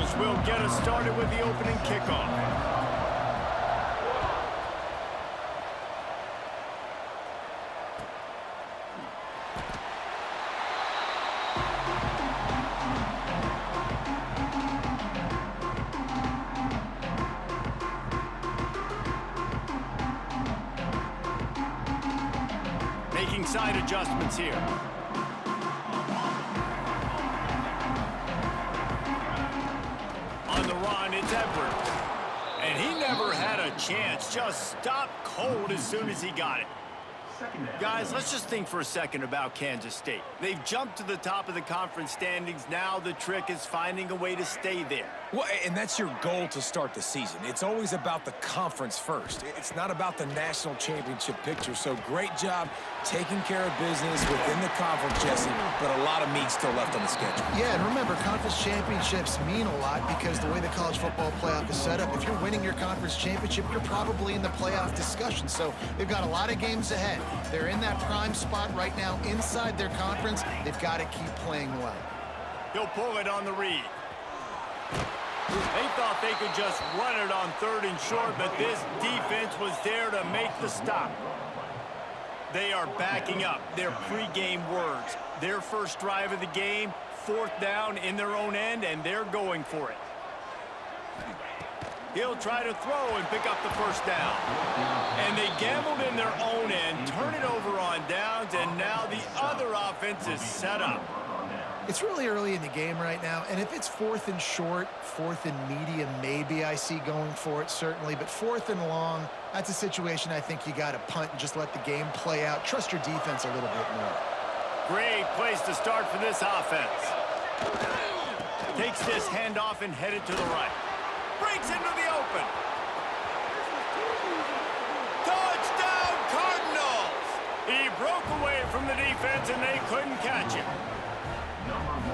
Eagles will get us started with the opening kickoff. Making side adjustments here. On the run, it's Edwards. And he never had a chance. Just stopped cold as soon as he got it. Guys, let's just think for a second about Kansas State. They've jumped to the top of the conference standings. Now the trick is finding a way to stay there. Well, and that's your goal to start the season. It's always about the conference first. It's not about the national championship picture. So great job taking care of business within the conference, Jesse, but a lot of meat still left on the schedule. Yeah, and remember, conference championships mean a lot because the way the college football playoff is set up, if you're winning your conference championship, you're probably in the playoff discussion. So they've got a lot of games ahead. They're in that prime spot right now inside their conference. They've got to keep playing well. He'll pull it on the read. They thought they could just run it on 3rd and short, but this defense was there to make the stop. They are backing up their pregame words. Their first drive of the game, 4th down in their own end, and they're going for it. He'll try to throw and pick up the first down. And they gambled in their own end, turn it over on downs, and now the other offense is set up. It's really early in the game right now, and if it's 4th and short, 4th and medium, maybe I see going for it, certainly. But 4th and long, that's a situation I think you got to punt and just let the game play out. Trust your defense a little bit more. Great place to start for this offense. Takes this handoff and headed to the right. Breaks into the open. Touchdown, Cardinals! He broke away from the defense, and they couldn't catch him.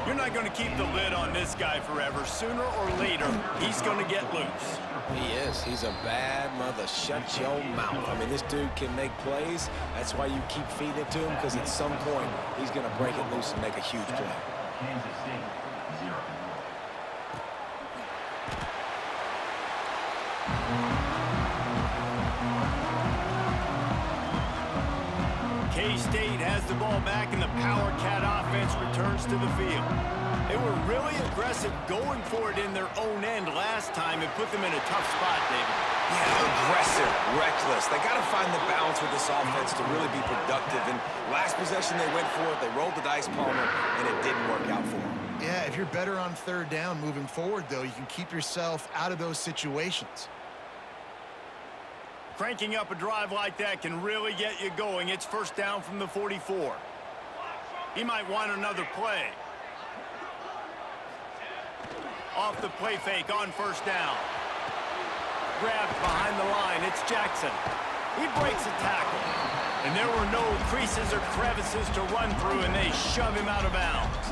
You're not going to keep the lid on this guy forever. Sooner or later, he's going to get loose. He is. He's a bad mother. Shut your mouth. I mean, this dude can make plays. That's why you keep feeding it to him, because at some point, he's going to break it loose and make a huge play. Kansas State, 0. K-State has the ball back, and the Power Cat offense returns to the field. They were really aggressive going for it in their own end last time and put them in a tough spot, David. Yeah, aggressive, reckless. They got to find the balance with this offense to really be productive. And last possession they went for it. They rolled the dice, Palmer, and it didn't work out for them. Yeah, if you're better on 3rd down moving forward, though, you can keep yourself out of those situations. Cranking up a drive like that can really get you going. It's 1st down from the 44. He might want another play. Off the play fake on 1st down. Grabbed behind the line. It's Jackson. He breaks a tackle. And there were no creases or crevices to run through, and they shove him out of bounds.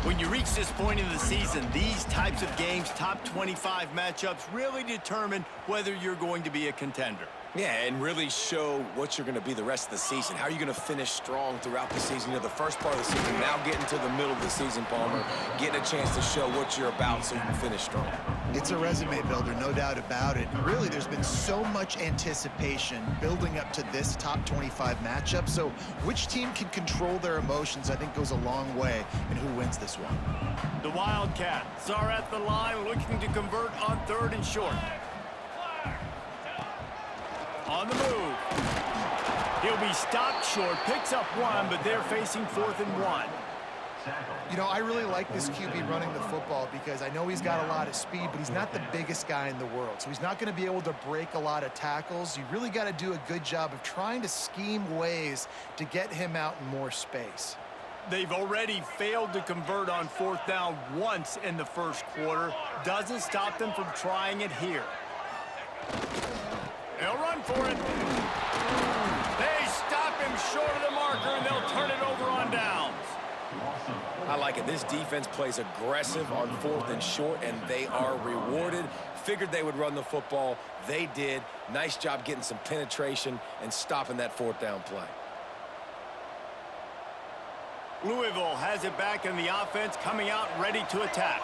When you reach this point in the season, these types of games, top 25 matchups, really determine whether you're going to be a contender. Yeah, and really show what you're going to be the rest of the season. How are you going to finish strong throughout the season? You know, the first part of the season, now getting to the middle of the season, Palmer, getting a chance to show what you're about so you can finish strong. It's a resume builder, no doubt about it. And really, there's been so much anticipation building up to this top 25 matchup. So which team can control their emotions, I think, goes a long way in who wins this one. The Wildcats are at the line looking to convert on 3rd and short. On the move. He'll be stopped short, picks up 1, but they're facing 4th and 1. You know, I really like this QB running the football because I know he's got a lot of speed, but he's not the biggest guy in the world. So he's not going to be able to break a lot of tackles. You really got to do a good job of trying to scheme ways to get him out in more space. They've already failed to convert on 4th down once in the 1st quarter. Doesn't stop them from trying it here. They'll run for it. They stop him short of the marker, and they'll turn it over on downs. I like it. This defense plays aggressive on 4th and short, and they are rewarded. Figured they would run the football. They did. Nice job getting some penetration and stopping that 4th down play. Louisville has it back in the offense, coming out ready to attack.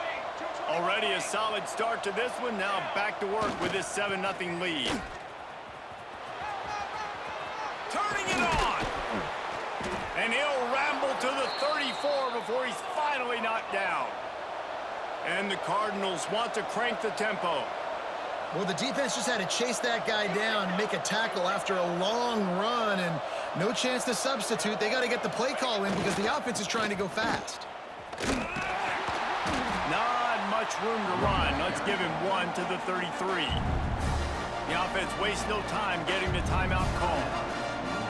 Already a solid start to this one. Now back to work with this 7-0 lead. Turning it on. And he'll ramble to the 34 before he's finally knocked down. And the Cardinals want to crank the tempo. Well, the defense just had to chase that guy down and make a tackle after a long run, and no chance to substitute. They got to get the play call in because the offense is trying to go fast. Not much room to run. Let's give him one to the 33. The offense wastes no time getting the timeout call.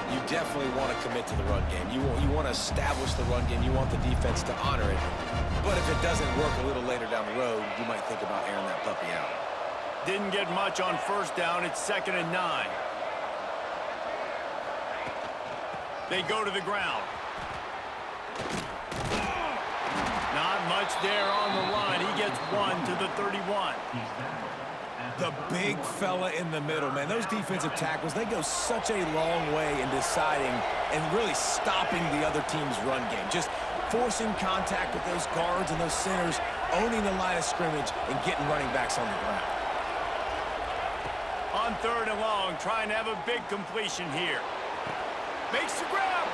You definitely want to commit to the run game. You want to establish the run game. You want the defense to honor it. But if it doesn't work a little later down the road, you might think about airing that puppy out. Didn't get much on first down. It's 2nd and 9. They go to the ground. Not much there on the run. He gets one to the 31. The big fella in the middle, man. Those defensive tackles, they go such a long way in deciding and really stopping the other team's run game. Just forcing contact with those guards and those centers, owning the line of scrimmage, and getting running backs on the ground. On 3rd and long, trying to have a big completion here. Makes the grab,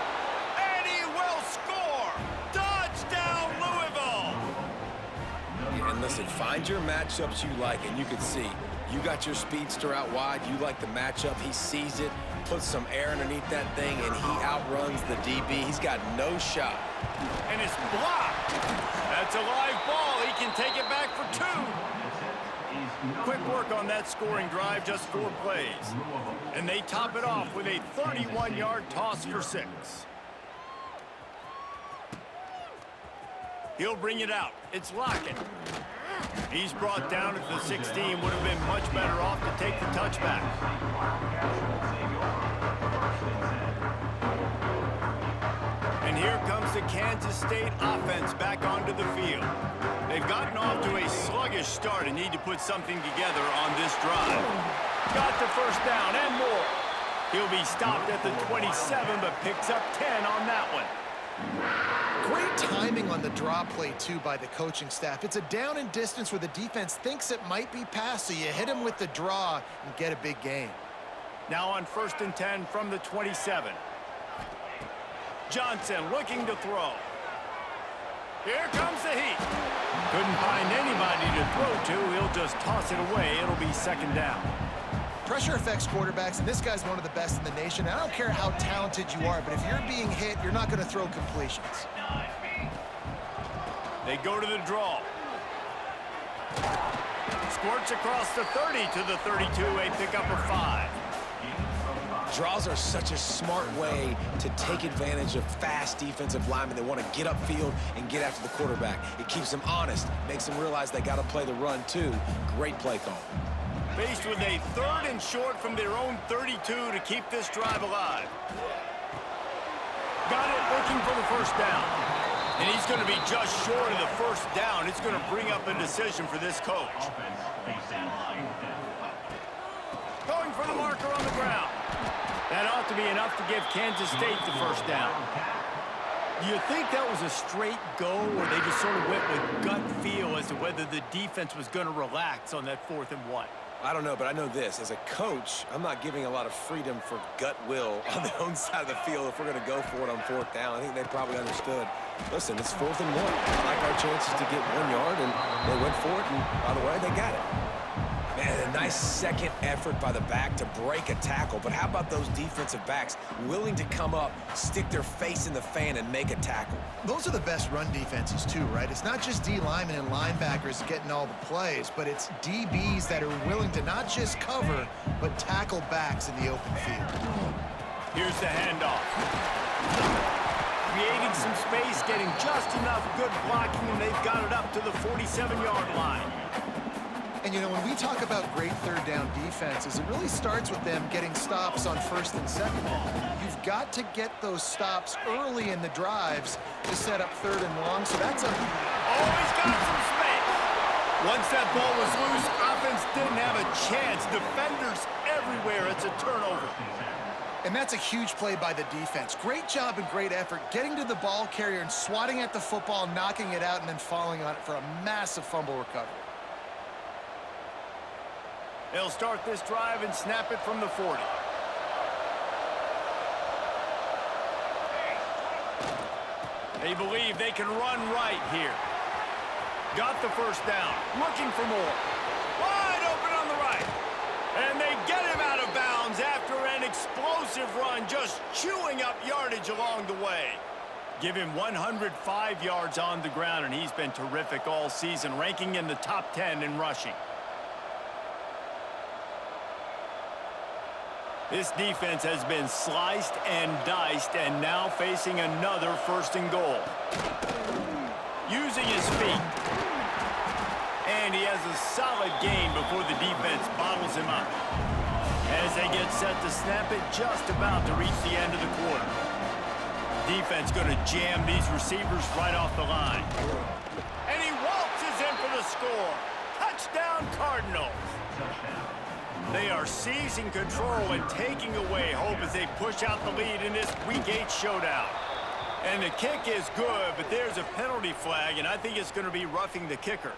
and he will score! Touchdown, Louisville! And listen, find your matchups you like, and you can see, you got your speedster out wide, you like the matchup, he sees it, puts some air underneath that thing, and he outruns the DB. He's got no shot. And it's blocked. That's a live ball. He can take it back for 2. Quick work on that scoring drive, just 4 plays. And they top it off with a 31-yard toss for 6. He'll bring it out. It's Lockett. He's brought down at the 16. Would have been much better off to take the touchback. And here comes the Kansas State offense back onto the field. They've gotten off to a sluggish start and need to put something together on this drive. Got the first down and more. He'll be stopped at the 27, but picks up 10 on that one. Great timing on the draw play, too, by the coaching staff. It's a down and distance where the defense thinks it might be pass, so you hit him with the draw and get a big gain. Now on 1st and 10 from the 27. Johnson looking to throw. Here comes the heat. Couldn't find anybody to throw to. He'll just toss it away. It'll be 2nd down. Pressure affects quarterbacks, and this guy's one of the best in the nation. I don't care how talented you are, but if you're being hit, you're not going to throw completions. They go to the draw. Squirts across the 30 to the 32, a pickup of 5. Draws are such a smart way to take advantage of fast defensive linemen. They want to get upfield and get after the quarterback. It keeps them honest, makes them realize they got to play the run too. Great play call. Faced with a 3rd and short from their own 32 to keep this drive alive. Got it, looking for the first down. And he's going to be just short of the first down. It's going to bring up a decision for this coach. Going for the marker on the ground. That ought to be enough to give Kansas State the first down. Do you think that was a straight go, or they just sort of went with gut feel as to whether the defense was going to relax on that 4th and 1? I don't know, but I know this. As a coach, I'm not giving a lot of freedom for gut will on their own side of the field if we're going to go for it on 4th down. I think they probably understood. Listen, it's 4th and 1. I like our chances to get 1 yard, and they went for it, and by the way, they got it. Man, a nice second effort by the back to break a tackle. But how about those defensive backs willing to come up, stick their face in the fan, and make a tackle? Those are the best run defenses, too, right? It's not just D linemen and linebackers getting all the plays, but it's DBs that are willing to not just cover, but tackle backs in the open field. Here's the handoff. Creating some space, getting just enough good blocking, and they've got it up to the 47-yard line. And, you know, when we talk about great 3rd down defenses, it really starts with them getting stops on 1st and 2nd down. You've got to get those stops early in the drives to set up 3rd and long, so that's a... Oh, he's got some space. Once that ball was loose, offense didn't have a chance. Defenders everywhere. It's a turnover. And that's a huge play by the defense. Great job and great effort getting to the ball carrier and swatting at the football, knocking it out, and then falling on it for a massive fumble recovery. They'll start this drive and snap it from the 40. They believe they can run right here. Got the first down. Looking for more. Wide open on the right. And they get him out of bounds after an explosive run, just chewing up yardage along the way. Give him 105 yards on the ground, and he's been terrific all season, ranking in the top 10 in rushing. This defense has been sliced and diced, and now facing another 1st and goal. Using his feet. And he has a solid gain before the defense bottles him up. As they get set to snap it, just about to reach the end of the quarter. Defense going to jam these receivers right off the line. And he waltzes in for the score. Touchdown, Cardinals. They are seizing control and taking away hope as they push out the lead in this Week 8 showdown. And the kick is good, but there's a penalty flag, and I think it's going to be roughing the kicker.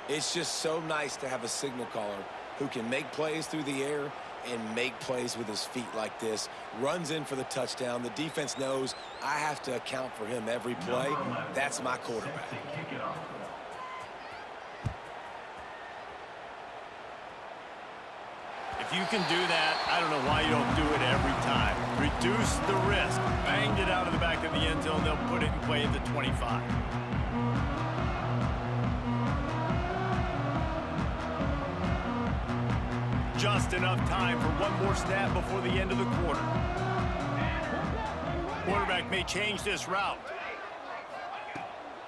It's just so nice to have a signal caller who can make plays through the air and make plays with his feet like this. Runs in for the touchdown. The defense knows I have to account for him every play. That's my quarterback. If you can do that, I don't know why you don't do it every time. Reduce the risk. Banged it out of the back of the end zone. They'll put it in play at the 25. Just enough time for one more snap before the end of the quarter. Quarterback may change this route.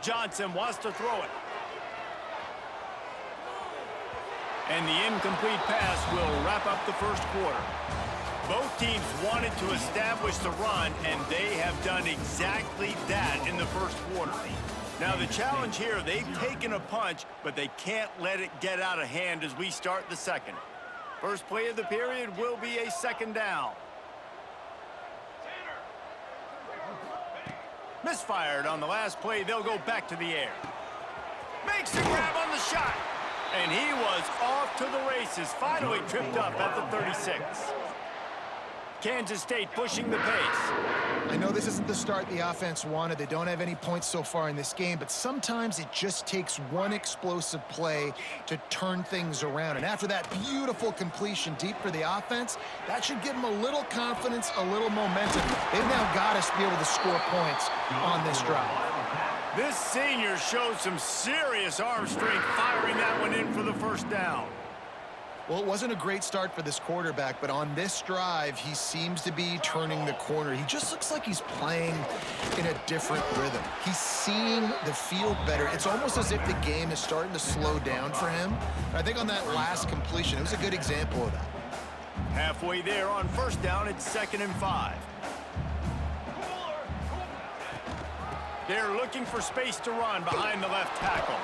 Johnson wants to throw it. And the incomplete pass will wrap up the 1st quarter. Both teams wanted to establish the run, and they have done exactly that in the 1st quarter. Now the challenge here, they've taken a punch, but they can't let it get out of hand as we start the 2nd. First play of the period will be a 2nd down. Misfired on the last play. They'll go back to the air. Makes the grab on the shot. And he was off to the races. Finally tripped up at the 36. Kansas State pushing the pace. I know this isn't the start the offense wanted. They don't have any points so far in this game, but sometimes it just takes one explosive play to turn things around. And after that beautiful completion deep for the offense, that should give them a little confidence, a little momentum. They've now got us to be able to score points on this drive. This senior showed some serious arm strength, firing that one in for the 1st down. Well, it wasn't a great start for this quarterback, but on this drive, he seems to be turning the corner. He just looks like he's playing in a different rhythm. He's seeing the field better. It's almost as if the game is starting to slow down for him. And I think on that last completion, it was a good example of that. Halfway there on 1st down, it's 2nd and 5. They're looking for space to run behind the left tackle.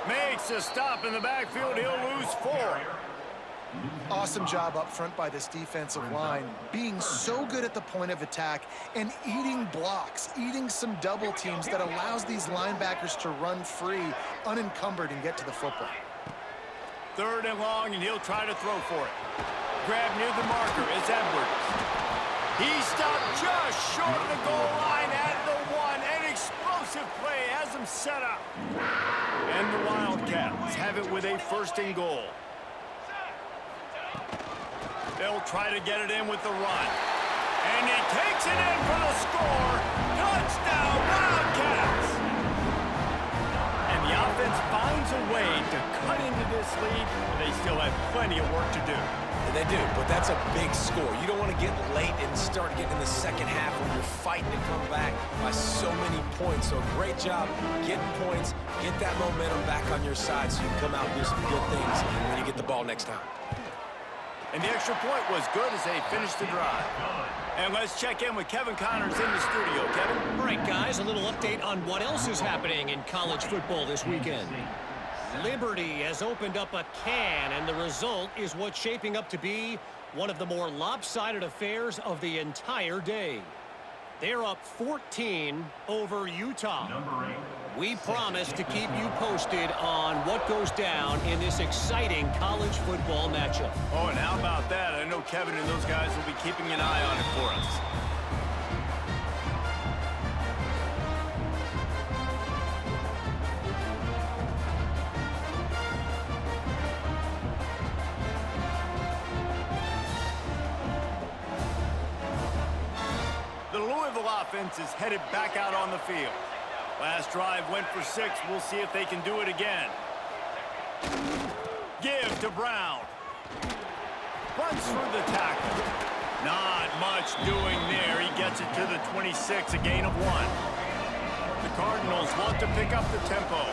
Makes a stop in the backfield. He'll lose 4. Awesome job up front by this defensive line, being so good at the point of attack and eating blocks, eating some double teams that allows these linebackers to run free, unencumbered, and get to the football. 3rd and long, and he'll try to throw for it. Grab near the marker is Edwards. He stopped just short of the goal line at the 1. An explosive play has him set up. And the Wildcats have it with a 1st and goal. They'll try to get it in with the run. And he takes it in for the score. Touchdown, Wildcats! And the offense finds a way to cut into this lead, but they still have plenty of work to do. And they do, but that's a big score. You don't want to get late and start getting in the 2nd half when you're fighting to come back by so many points. So great job getting points, get that momentum back on your side so you can come out and do some good things when you get the ball next time. And the extra point was good as they finished the drive. And let's check in with Kevin Connors in the studio. Kevin? All right, guys, a little update on what else is happening in college football this weekend. Liberty has opened up a can, and the result is what's shaping up to be One of the more lopsided affairs of the entire day. They're up 14 over Utah. Number 8. We promise to keep you posted on what goes down in this exciting college football matchup. Oh, and how about that? I know Kevin and those guys will be keeping an eye on it for us. The Louisville offense is headed back out on the field. Last drive went for 6. We'll see if they can do it again. Give to Brown. Runs through the tackle. Not much doing there. He gets it to the 26, a gain of 1. The Cardinals want to pick up the tempo.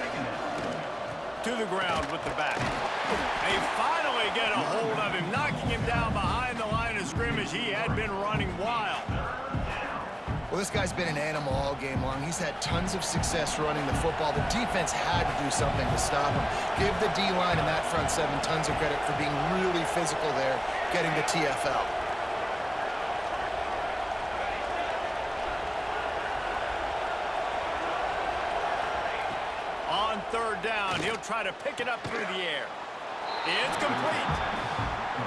To the ground with the back. They finally get a hold of him, knocking him down behind the line of scrimmage. He had been running wild. Well, this guy's been an animal all game long. He's had tons of success running the football. The defense had to do something to stop him. Give the D-line and that front 7 tons of credit for being really physical there, getting the TFL. On 3rd down, he'll try to pick it up through the air. It's complete.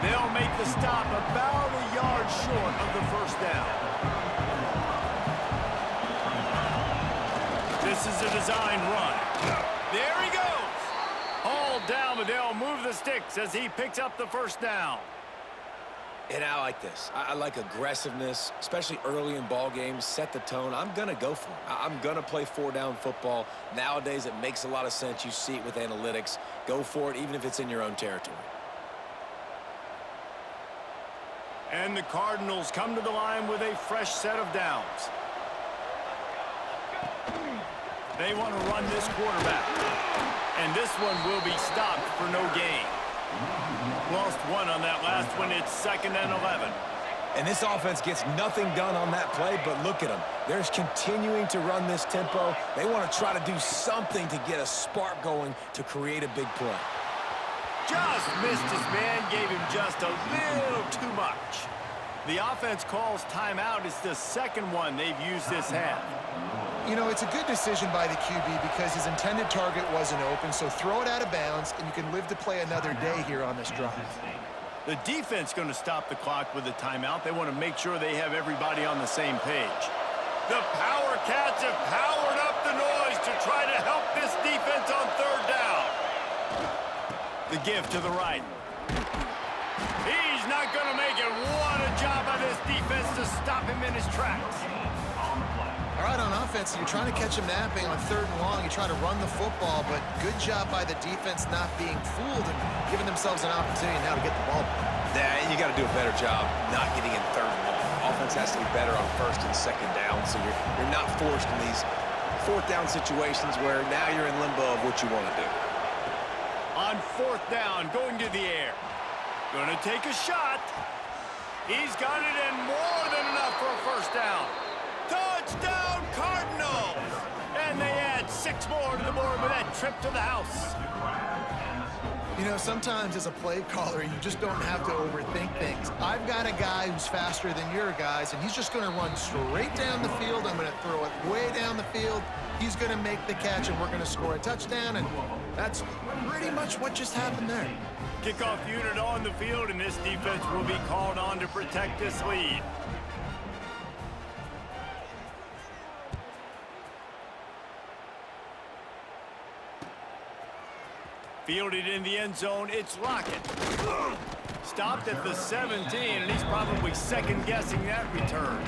They'll make the stop about a yard short of the 1st down. This is a design run. There he goes. Hauled down, but they'll move the sticks as he picks up the 1st down. And I like this. I like aggressiveness, especially early in ball games. Set the tone. I'm going to go for it. I'm going to play 4-down football. Nowadays, it makes a lot of sense. You see it with analytics. Go for it, even if it's in your own territory. And the Cardinals come to the line with a fresh set of downs. They want to run this quarterback. And this one will be stopped for no gain. Lost 1 on that last one. It's 2nd and 11. And this offense gets nothing done on that play, but look at them. They're continuing to run this tempo. They want to try to do something to get a spark going to create a big play. Just missed his man, gave him just a little too much. The offense calls timeout. It's the 2nd one they've used this half. You know, it's a good decision by the QB because his intended target wasn't open, so throw it out of bounds, and you can live to play another day here on this drive. The defense going to stop the clock with a timeout. They want to make sure they have everybody on the same page. The Power Cats have powered up the noise to try to help this defense on 3rd down. The give to the right. He's not going to make it. What a job by this defense to stop him in his tracks. All right, on offense, you're trying to catch him napping on 3rd and long. You try to run the football, but good job by the defense not being fooled and giving themselves an opportunity now to get the ball back. Yeah, you got to do a better job not getting in 3rd and long. Offense has to be better on 1st and 2nd down, so you're not forced in these 4th down situations where now you're in limbo of what you want to do. On 4th down, going to the air. Going to take a shot. He's got it in more than enough for a 1st down. Touchdown, Cardinals! And they add 6 more to the board with that trip to the house. You know, sometimes as a play caller, you just don't have to overthink things. I've got a guy who's faster than your guys, and he's just going to run straight down the field. I'm going to throw it way down the field. He's going to make the catch, and we're going to score a touchdown, and that's pretty much what just happened there. Kickoff unit on the field, and this defense will be called on to protect this lead. Fielded in the end zone, it's Lockett. Stopped at the 17, and he's probably second-guessing that return.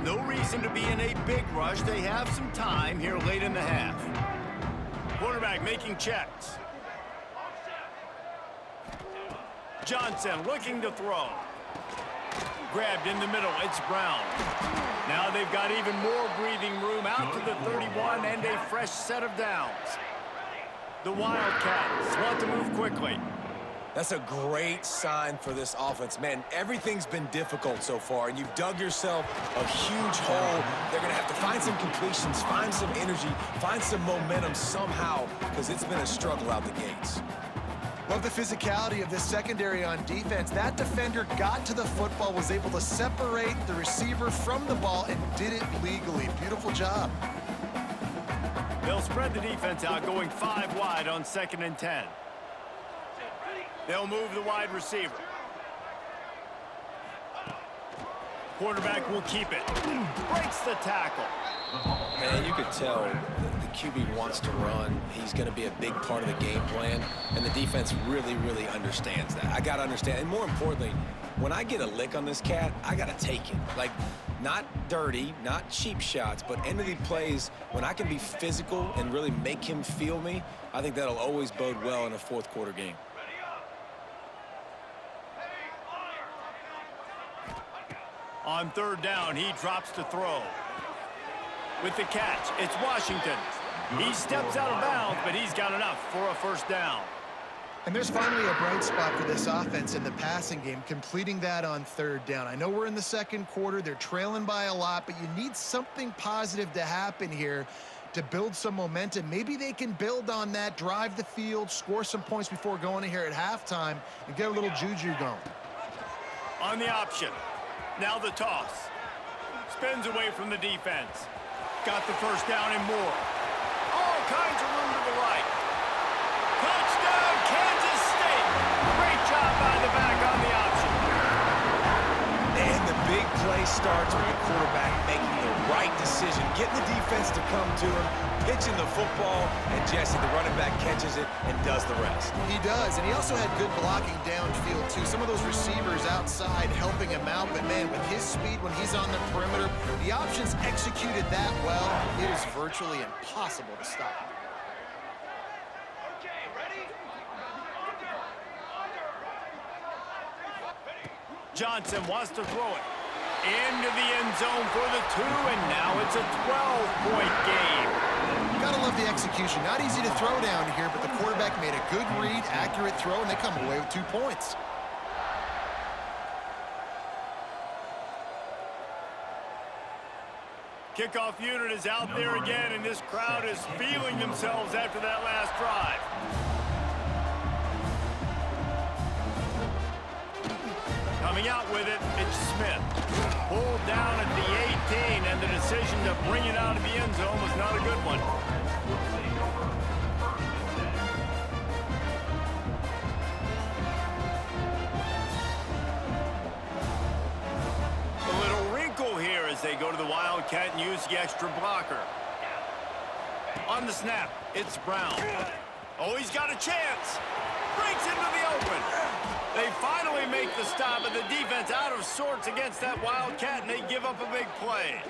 No reason to be in a big rush. They have some time here late in the half. Quarterback making checks. Johnson looking to throw. Grabbed in the middle, it's Brown. Now they've got even more breathing room out to the 31 and a fresh set of downs. The Wildcats want to move quickly. That's a great sign for this offense. Man, everything's been difficult so far, and you've dug yourself a huge hole. They're going to have to find some completions, find some energy, find some momentum somehow, because it's been a struggle out the gates. Love the physicality of this secondary on defense. That defender got to the football, was able to separate the receiver from the ball, and did it legally. Beautiful job. They'll spread the defense out, going 5 wide on 2nd and 10. They'll move the wide receiver. Quarterback will keep it. Breaks the tackle. Man, you could tell the QB wants to run. He's going to be a big part of the game plan, and the defense really, really understands that. I got to understand, and more importantly, when I get a lick on this cat, I got to take it. Like, not dirty, not cheap shots, but end of the plays, when I can be physical and really make him feel me, I think that'll always bode well in a fourth quarter game. On 3rd down, he drops to throw. With the catch, it's Washington. He steps out of bounds, but he's got enough for a 1st down. And there's finally a bright spot for this offense in the passing game, completing that on 3rd down. I know we're in the 2nd quarter. They're trailing by a lot, but you need something positive to happen here to build some momentum. Maybe they can build on that, drive the field, score some points before going in here at halftime, and get a little juju going. On the option. Now the toss. Spins away from the defense. Got the 1st down and more. All kinds of room to the right. Touchdown, Kansas State. Great job by the back on the option. And the big play starts with the quarterback making the right decision, getting the defense to come to him, pitching the football, and Jesse, the running back, catches it and does the rest. He does, and he also had good blocking downfield, too. Some of those receivers outside helping him out, but, man, with his speed when he's on the perimeter, the options executed that well, it is virtually impossible to stop. Johnson wants to throw it. Into the end zone for the 2, and now it's a 12-point game. Gotta love the execution. Not easy to throw down here, but the quarterback made a good read, accurate throw, and they come away with 2 points. Kickoff unit is out there again, and this crowd is feeling themselves after that last drive. Coming out with it, it's Smith. Pulled down at the 18, and the decision to bring it out of the end zone was not a good one. A little wrinkle here as they go to the Wildcat and use the extra blocker. On the snap, it's Brown. Oh, he's got a chance. Breaks into the open. They finally make the stop, and the defense out of sorts against that Wildcat, and they give up a big play.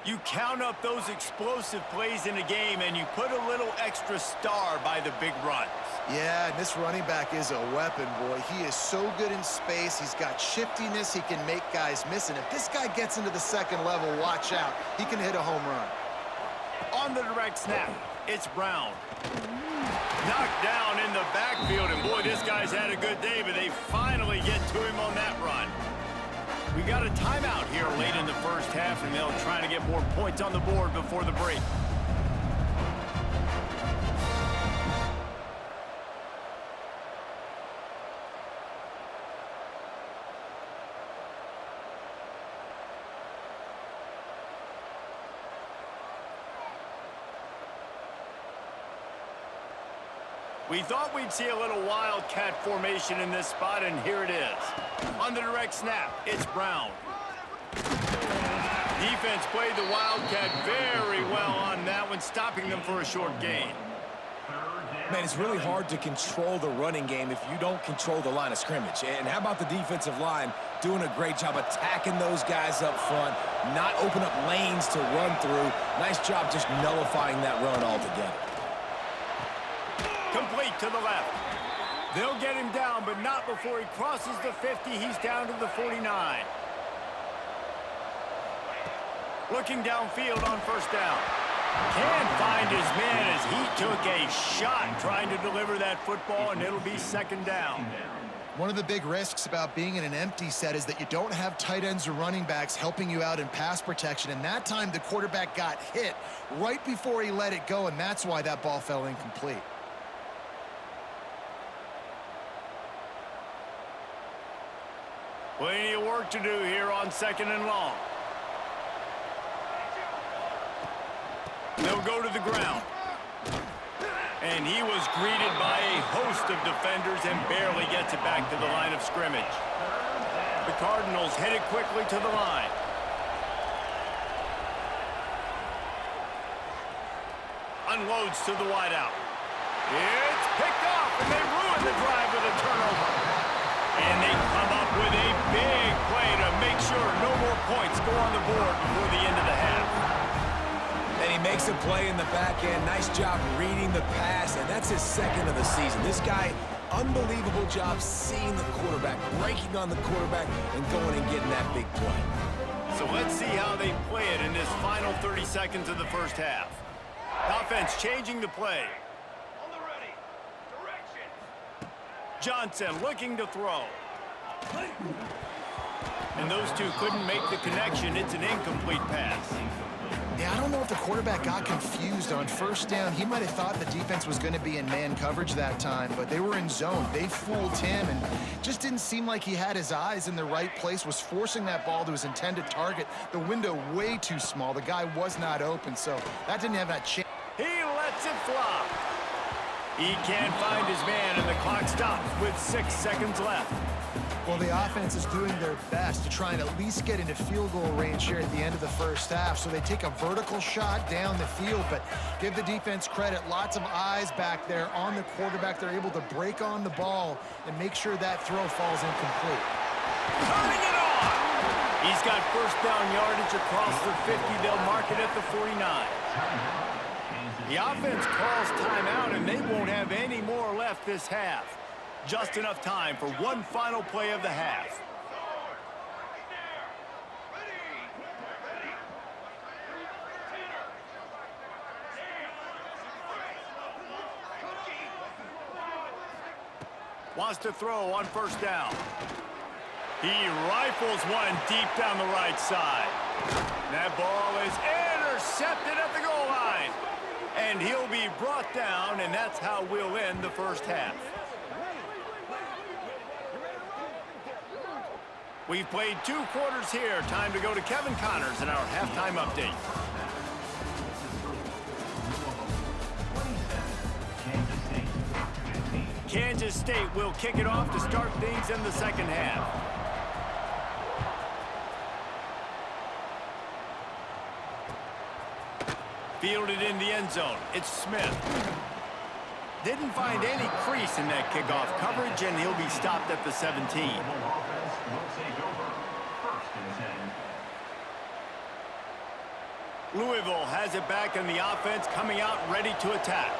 You count up those explosive plays in a game, and you put a little extra star by the big runs. Yeah, and this running back is a weapon, boy. He is so good in space. He's got shiftiness. He can make guys miss. And if this guy gets into the 2nd level, watch out. He can hit a home run. On the direct snap, it's Brown. Knocked down in the backfield, and boy, this guy's had a good day, but they finally get to him on that run. We got a timeout here late in the 1st half, and they'll try to get more points on the board before the break. We thought we'd see a little Wildcat formation in this spot, and here it is. On the direct snap, it's Brown. Defense played the Wildcat very well on that one, stopping them for a short gain. Man, it's really hard to control the running game if you don't control the line of scrimmage. And how about the defensive line doing a great job attacking those guys up front, not open up lanes to run through. Nice job just nullifying that run altogether. Complete to the left. They'll get him down, but not before he crosses the 50. He's down to the 49. Looking downfield on 1st down. Can't find his man as he took a shot trying to deliver that football, and it'll be second down. One of the big risks about being in an empty set is that you don't have tight ends or running backs helping you out in pass protection. And that time, the quarterback got hit right before he let it go, and that's why that ball fell incomplete. Plenty of work to do here on second and long. They'll go to the ground. And he was greeted by a host of defenders and barely gets it back to the line of scrimmage. The Cardinals headed quickly to the line. Unloads to the wideout. It's picked off, and they ruin the drive with a turnover. And they come up with a big play to make sure no more points go on the board before the end of the half. And he makes a play in the back end. Nice job reading the pass, and that's his second of the season. This guy, unbelievable job seeing the quarterback, breaking on the quarterback, and going and getting that big play. So let's see how they play it in this final 30 seconds of the first half. Offense changing the play. On the ready. Direction. Johnson looking to throw. And those two couldn't make the connection. It's an incomplete pass. Yeah, I don't know if the quarterback got confused on first down. He might have thought the defense was going to be in man coverage that time, but they were in zone. They fooled him and just didn't seem like he had his eyes in the right place, was forcing that ball to his intended target. The window way too small. The guy was not open, so that didn't have that chance. He lets it flop. He can't find his man, and the clock stops with 6 seconds left. Well, the offense is doing their best to try and at least get into field goal range here at the end of the first half. So they take a vertical shot down the field, but give the defense credit. Lots of eyes back there on the quarterback. They're able to break on the ball and make sure that throw falls incomplete. Turning it on! He's got first down yardage across the 50. They'll mark it at the 49. The offense calls timeout, and they won't have any more left this half. Just enough time for one final play of the half. Wants to throw on first down. He rifles one deep down the right side. That ball is intercepted at the goal line. And he'll be brought down, and that's how we'll end the first half. We've played 2 quarters here. Time to go to Kevin Connors in our halftime update. Kansas State will kick it off to start things in the second half. Fielded in the end zone. It's Smith. Didn't find any crease in that kickoff coverage, and he'll be stopped at the 17. Louisville has it back in the offense, coming out ready to attack.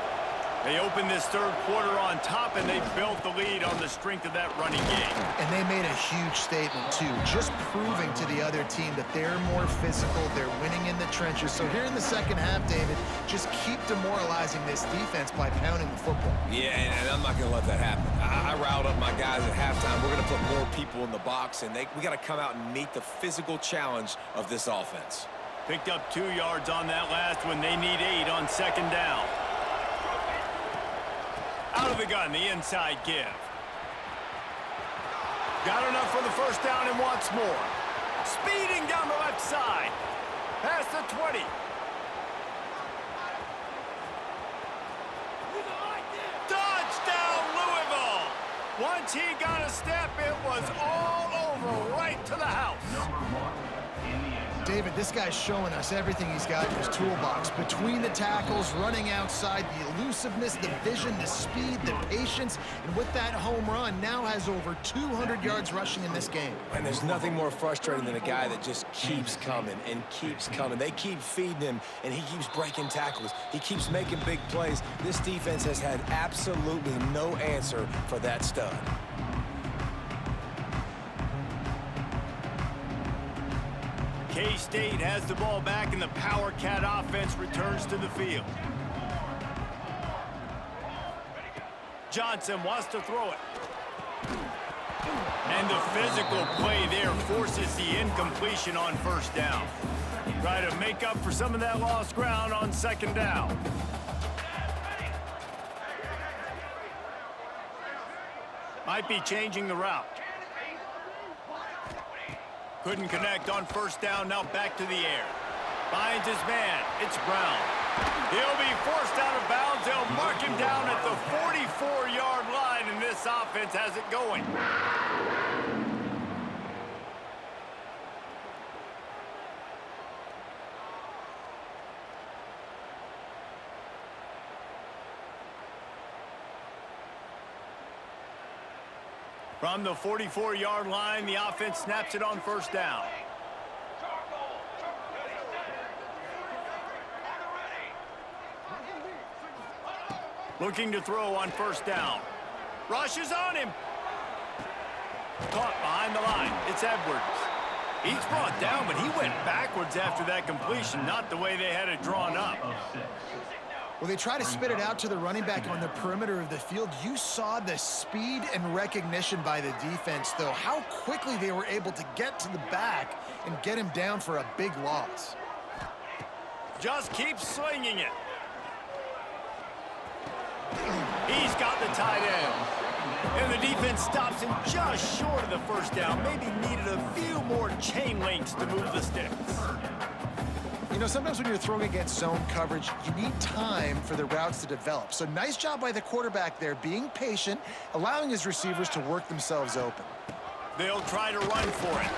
They open this third quarter on top, and they built the lead on the strength of that running game. And they made a huge statement, too, just proving to the other team that they're more physical, they're winning in the trenches. So here in the second half, David, just keep demoralizing this defense by pounding the football. Yeah, and I'm not going to let that happen. I riled up my guys at halftime. We're going to put more people in the box, and we got to come out and meet the physical challenge of this offense. Picked up 2 yards on that last one. They need 8 on second down. Out of the gun, the inside give. Got enough for the first down and wants more. Speeding down the left side. Past the 20. Touchdown, Louisville! Once he got a step, it was all over, right to the house. David, this guy's showing us everything he's got in his toolbox. Between the tackles, running outside, the elusiveness, the vision, the speed, the patience, and with that home run, now has over 200 yards rushing in this game. And there's nothing more frustrating than a guy that just keeps coming and keeps coming. They keep feeding him, and he keeps breaking tackles. He keeps making big plays. This defense has had absolutely no answer for that stud. K-State has the ball back, and the Power Cat offense returns to the field. Johnson wants to throw it. And the physical play there forces the incompletion on first down. Try to make up for some of that lost ground on second down. Might be changing the route. Couldn't connect on first down, now back to the air. Finds his man, it's Brown. He'll be forced out of bounds. They'll mark him down at the 44-yard line, and this offense has it going. From the 44-yard line, the offense snaps it on first down. Looking to throw on first down. Rushes on him. Caught behind the line. It's Edwards. He's brought down, but he went backwards after that completion, not the way they had it drawn up. Well, they try to spit it out to the running back on the perimeter of the field. You saw the speed and recognition by the defense, though, how quickly they were able to get to the back and get him down for a big loss. Just keeps slinging it. He's got the tight end. And the defense stops him just short of the first down. Maybe needed a few more chain links to move the sticks. You know, sometimes when you're throwing against zone coverage, you need time for the routes to develop. So nice job by the quarterback there, being patient, allowing his receivers to work themselves open. They'll try to run for it.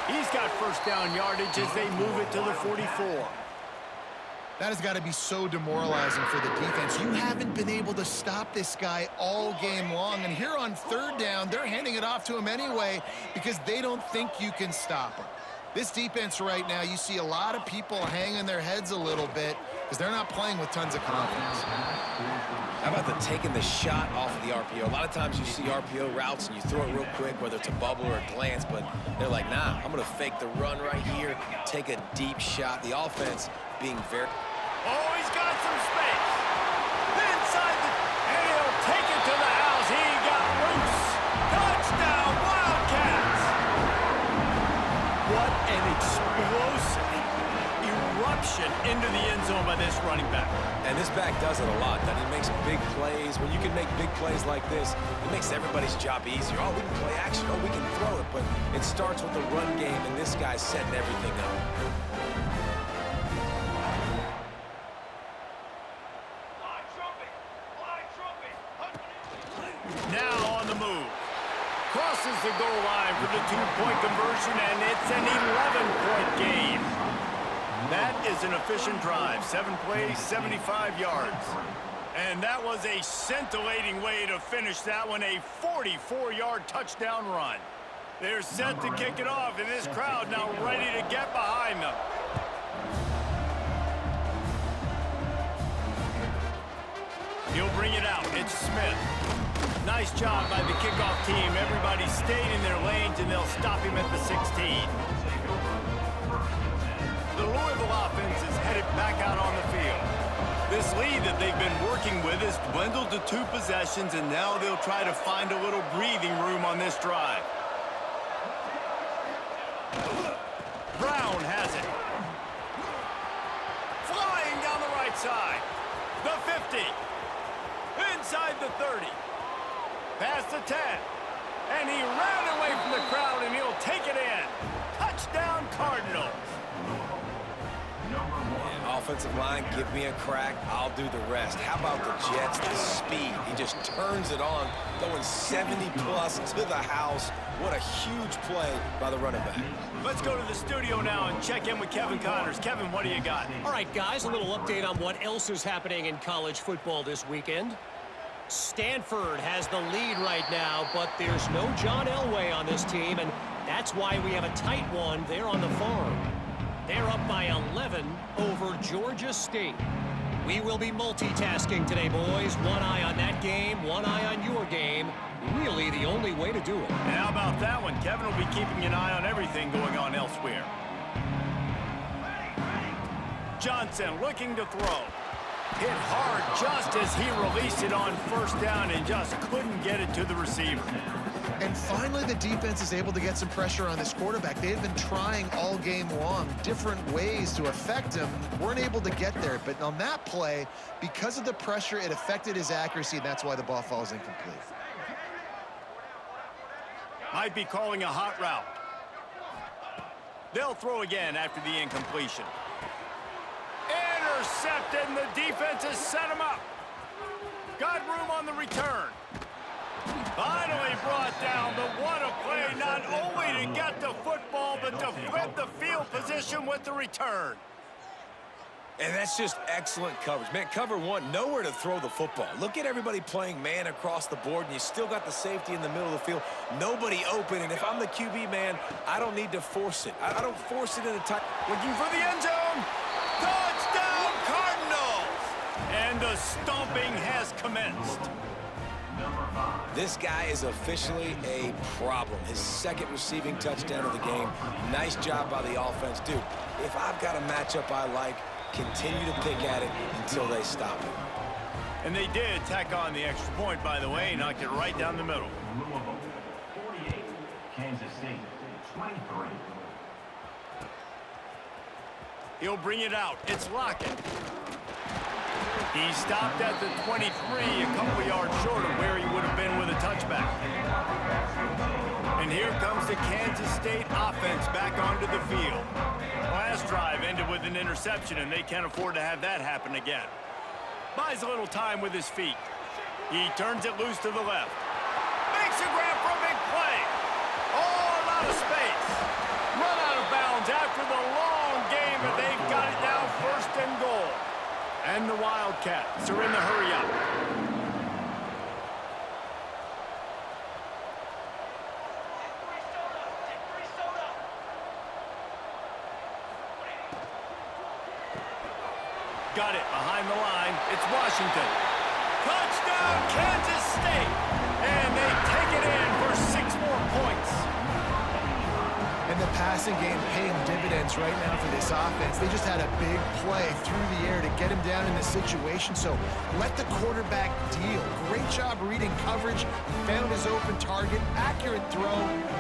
He's got first down yardage as they move it to the 44. That has got to be so demoralizing for the defense. You haven't been able to stop this guy all game long. And here on third down, they're handing it off to him anyway because they don't think you can stop him. This defense right now, you see a lot of people hanging their heads a little bit because they're not playing with tons of confidence. How about taking the shot off of the RPO? A lot of times you see RPO routes and you throw it real quick, whether it's a bubble or a glance, but they're like, nah, I'm going to fake the run right here, take a deep shot. The offense being very... Oh, he's got some space. Inside the... And he'll take it to the house. He got loose. Touchdown, Wildcats. What an explosive eruption into the end zone by this running back. And this back does it a lot. That he makes big plays. When you can make big plays like this, it makes everybody's job easier. Oh, we can play action. Oh, we can throw it. But it starts with the run game, and this guy's setting everything up. Now on the move. Crosses the goal line for the two-point conversion, and it's an 11-point game. That is an efficient drive. 7 plays, 75 yards. And that was a scintillating way to finish that one, a 44-yard touchdown run. They're set to kick it off, and this crowd now ready to get behind them. He'll bring it out. It's Smith. Nice job by the kickoff team. Everybody stayed in their lanes, and they'll stop him at the 16. The Louisville offense is headed back out on the field. This lead that they've been working with has dwindled to 2 possessions, and now they'll try to find a little breathing room on this drive. Brown has it. Flying down the right side. The 50. Inside the 30. Past the 10. And he ran away from the crowd, and he'll take it in. Touchdown, Cardinals. Offensive line, give me a crack, I'll do the rest. How about the Jets, the speed? He just turns it on, going 70-plus to the house. What a huge play by the running back. Let's go to the studio now and check in with Kevin Connors. Kevin, what do you got? All right, guys, a little update on what else is happening in college football this weekend. Stanford has the lead right now, but there's no John Elway on this team, and that's why we have a tight one there on the farm. They're up by 11 over Georgia State. We will be multitasking today, boys. One eye on that game, one eye on your game. Really the only way to do it. And how about that one? Kevin will be keeping an eye on everything going on elsewhere. Johnson looking to throw. Hit hard just as he released it on first down and just couldn't get it to the receiver. And finally, the defense is able to get some pressure on this quarterback. They've been trying all game long different ways to affect him. Weren't able to get there. But on that play, because of the pressure, it affected his accuracy, and that's why the ball falls incomplete. Might be calling a hot route. They'll throw again after the incompletion. Intercepted, and the defense has set him up. Got room on the return. Finally brought down, but what a play, not only to get the football, but to flip the field position with the return. And that's just excellent coverage. Man, cover one, nowhere to throw the football. Look at everybody playing man across the board, and you still got the safety in the middle of the field. Nobody open, and if I'm the QB, man, I don't need to force it. I don't force it in a time. Looking for the end zone. Touchdown, Cardinals! And the stomping has commenced. This guy is officially a problem. His second receiving touchdown of the game. Nice job by the offense. Dude, if I've got a matchup I like, continue to pick at it until they stop it. And they did tack on the extra point, by the way, knocked it right down the middle. Louisville 48, Kansas State 23. He'll bring it out. It's Lockett. He stopped at the 23, a couple yards short of where he would have been with a touchback. And here comes the Kansas State offense back onto the field. Last drive ended with an interception, and they can't afford to have that happen again. Buys a little time with his feet. He turns it loose to the left. Makes a grab for a big play. Oh, a lot of space. Run out of bounds after the long game, and they've got it now first and goal. And the Wildcats are in the hurry-up. Got it behind the line. It's Washington. Touchdown, Kansas State. And they take it in for 6 more points. And the passing game paying dividends right now for this offense. They just had a big play through the air to get him down in the situation. So let the quarterback deal. Great job reading coverage. He found his open target. Accurate throw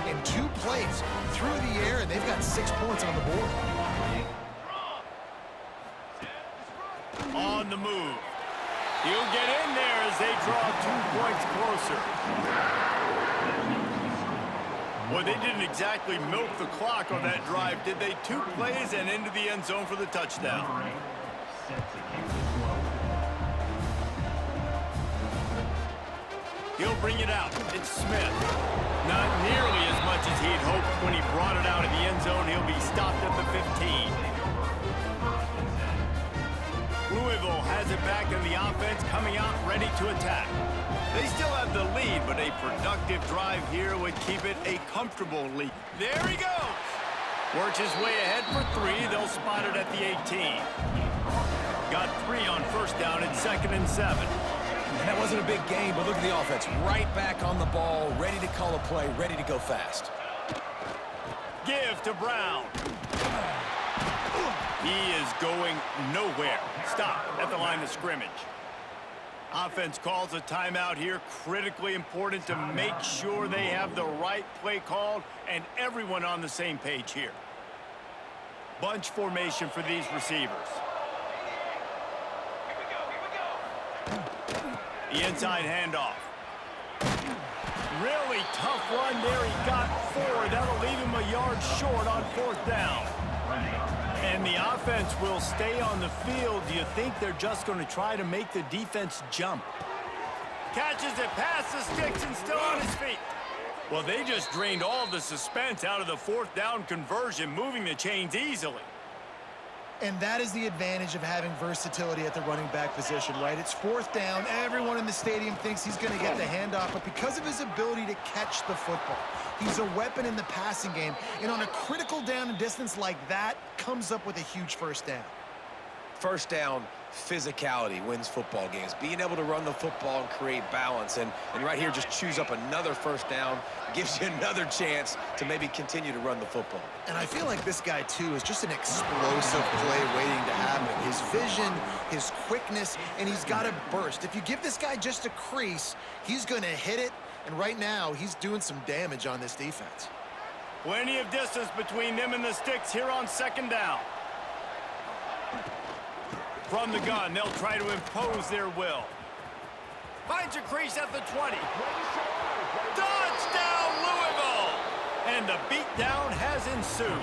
in 2 plays through the air, and they've got 6 points on the board. On the move. He'll get in there as they draw 2 points closer. Well, they didn't exactly milk the clock on that drive, did they? 2 plays and into the end zone for the touchdown. He'll bring it out. It's Smith. Not nearly as much as he'd hoped when he brought it out of the end zone. He'll be stopped at the 15. Louisville has it back in the offense, coming out ready to attack. They still have the lead, but a productive drive here would keep it a comfortable lead. There he goes. Works his way ahead for 3. They'll spot it at the 18. Got 3 on first down at 2nd and 7. And that wasn't a big gain, but look at the offense. Right back on the ball, ready to call a play, ready to go fast. Give to Brown. He is going nowhere. Stop at the line of scrimmage. Offense calls a timeout here. Critically important to make sure they have the right play called and everyone on the same page here. Bunch formation for these receivers. The inside handoff. Really tough run there. He got 4. That'll leave him a yard short on 4th down. And the offense will stay on the field. Do you think they're just going to try to make the defense jump? Catches it past the sticks and still on his feet. Well, they just drained all the suspense out of the 4th down conversion, moving the chains easily. And that is the advantage of having versatility at the running back position, right? It's 4th down. Everyone in the stadium thinks he's going to get the handoff, but because of his ability to catch the football, he's a weapon in the passing game. And on a critical down and distance like that, comes up with a huge first down. first down physicality wins football games. Being able to run the football and create balance. And right here, just choose up another first down, gives you another chance to maybe continue to run the football. And I feel like this guy, too, is just an explosive play waiting to happen. His vision, his quickness, and he's got a burst. If you give this guy just a crease, he's going to hit it. And right now, he's doing some damage on this defense. Plenty of distance between them and the sticks here on second down. From the gun, they'll try to impose their will. Finds a crease at the 20. Touchdown, Louisville! And the beatdown has ensued.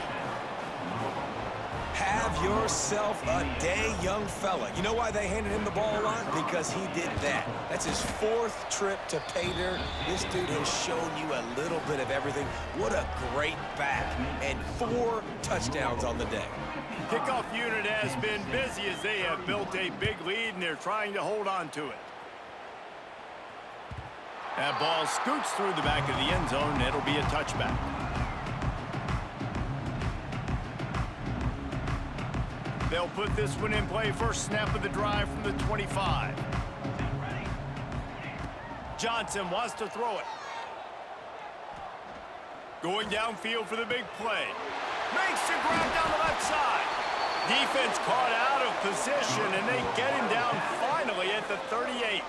Have yourself a day, young fella. You know why they handed him the ball a lot? Because he did that. That's his 4th trip to pay dirt. This dude has shown you a little bit of everything. What a great back. And 4 touchdowns on the day. Kickoff unit has been busy as they have built a big lead, and they're trying to hold on to it. That ball scoots through the back of the end zone, and it'll be a touchback. They'll put this one in play. First snap of the drive from the 25. Johnson wants to throw it. Going downfield for the big play. Makes the grab down the left side. Defense caught out of position, and they get him down finally at the 38.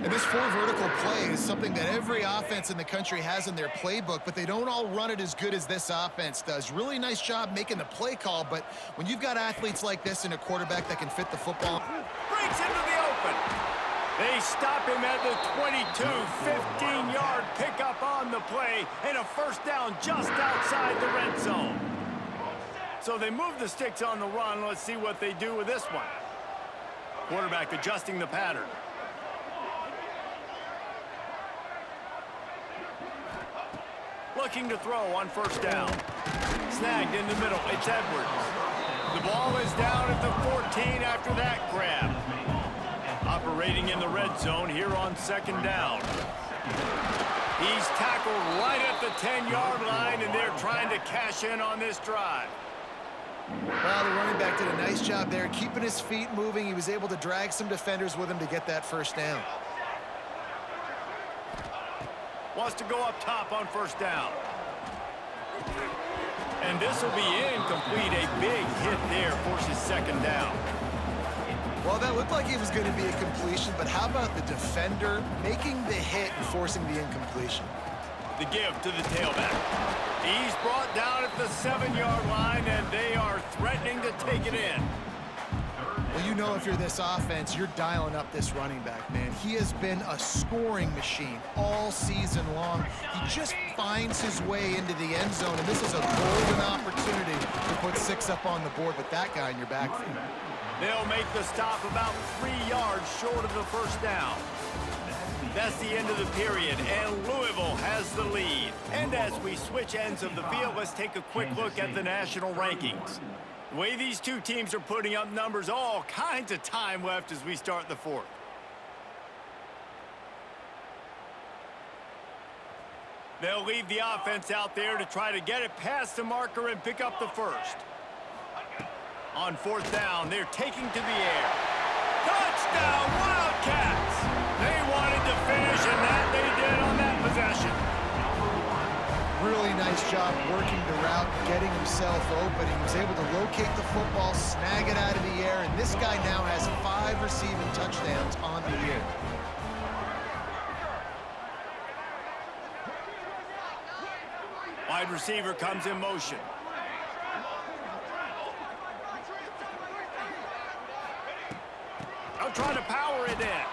And this 4 vertical play is something that every offense in the country has in their playbook, but they don't all run it as good as this offense does. Really nice job making the play call, but when you've got athletes like this and a quarterback that can fit the football. Breaks into the open. They stop him at the 22, 15-yard pickup on the play, and a first down just outside the red zone. So they move the sticks on the run. Let's see what they do with this one. Quarterback adjusting the pattern. Looking to throw on first down. Snagged in the middle. It's Edwards. The ball is down at the 14 after that grab. Operating in the red zone here on second down. He's tackled right at the 10-yard line, and they're trying to cash in on this drive. Well, the running back did a nice job there, keeping his feet moving. He was able to drag some defenders with him to get that first down. Wants to go up top on first down. And this will be incomplete. A big hit there forces second down. Well, that looked like it was going to be a completion, but how about the defender making the hit and forcing the incompletion? The give to the tailback. He's brought down at the 7-yard line, and they are threatening to take it in. Well, you know if you're this offense, you're dialing up this running back, man. He has been a scoring machine all season long. He just finds his way into the end zone, and this is a golden opportunity to put 6 up on the board with that guy in your backfield. They'll make the stop about 3 yards short of the first down. That's the end of the period, and Louisville has the lead. And as we switch ends of the field, let's take a quick look at the national rankings. The way these two teams are putting up numbers, all kinds of time left as we start the fourth. They'll leave the offense out there to try to get it past the marker and pick up the first. On fourth down, they're taking to the air. Touchdown, Wildcats! They wanted to finish, and that they did on that possession. Really nice job working the route, getting himself open. He was able to locate the football, snag it out of the air, and this guy now has 5 receiving touchdowns on the year. Wide receiver comes in motion. They'll try to power it in.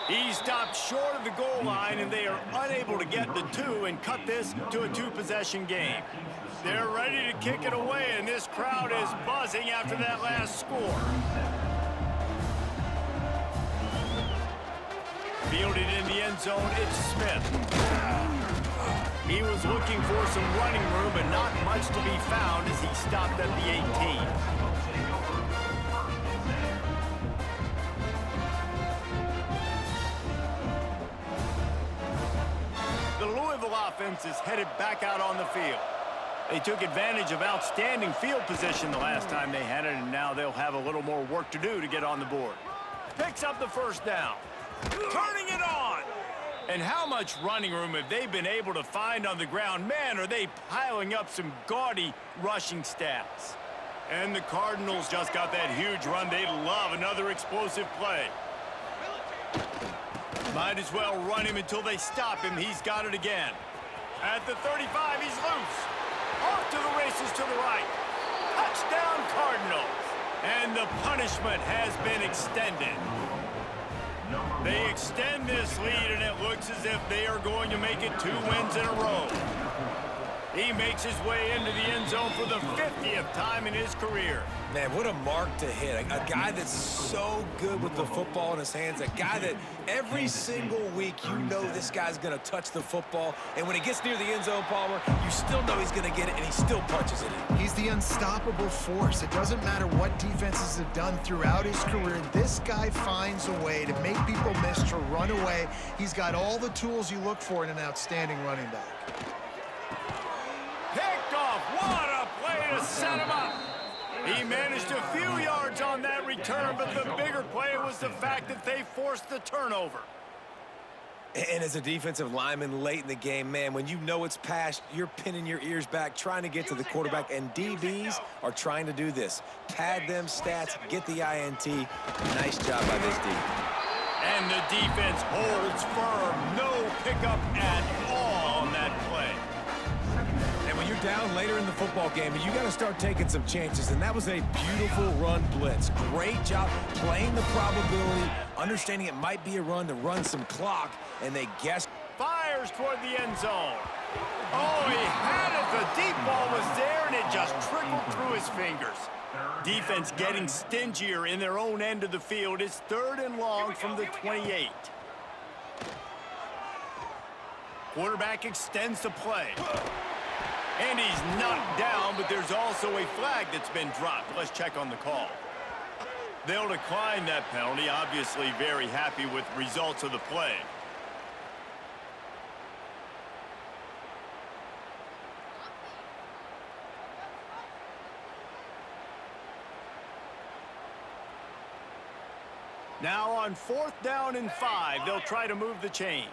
He stopped short of the goal line, and they are unable to get the 2 and cut this to a 2-possession game. They're ready to kick it away, and this crowd is buzzing after that last score. Fielded in the end zone, it's Smith. He was looking for some running room, but not much to be found as he stopped at the 18. The Louisville offense is headed back out on the field. They took advantage of outstanding field position the last time they had it, and now they'll have a little more work to do to get on the board. Picks up the first down. Turning it on. And how much running room have they been able to find on the ground? Man, are they piling up some gaudy rushing stats. And the Cardinals just got that huge run. They love another explosive play. Might as well run him until they stop him. He's got it again. At the 35, he's loose. Off to the races to the right. Touchdown, Cardinals. And the punishment has been extended. They extend this lead, and it looks as if they are going to make it 2 wins in a row. He makes his way into the end zone for the 50th time in his career. Man, what a mark to hit. A guy that's so good with the football in his hands, a guy that every single week you know this guy's going to touch the football, and when he gets near the end zone, Palmer, you still know he's going to get it, and he still punches it in. He's the unstoppable force. It doesn't matter what defenses have done throughout his career. This guy finds a way to make people miss, to run away. He's got all the tools you look for in an outstanding running back. Picked off. What a play to set him up. He managed a few yards on that return, but the bigger play was the fact that they forced the turnover. And as a defensive lineman late in the game, man, when you know it's past, you're pinning your ears back, trying to get to the quarterback, and DBs are trying to do this. Pad them stats, get the INT. Nice job by this D. And the defense holds firm. No pickup at all on that play. And when you're down later in the football game, you got to start taking some chances, and that was a beautiful run blitz. Great job playing the probability, understanding it might be a run to run some clock, and they guessed. Fires toward the end zone. Oh, he had it. The deep ball was there, and it just trickled through his fingers. Defense getting stingier in their own end of the field. It's 3rd and long from the 28. Quarterback extends the play. And he's knocked down, but there's also a flag that's been dropped. Let's check on the call. They'll decline that penalty. Obviously very happy with results of the play. Now on 4th down and 5, they'll try to move the chains.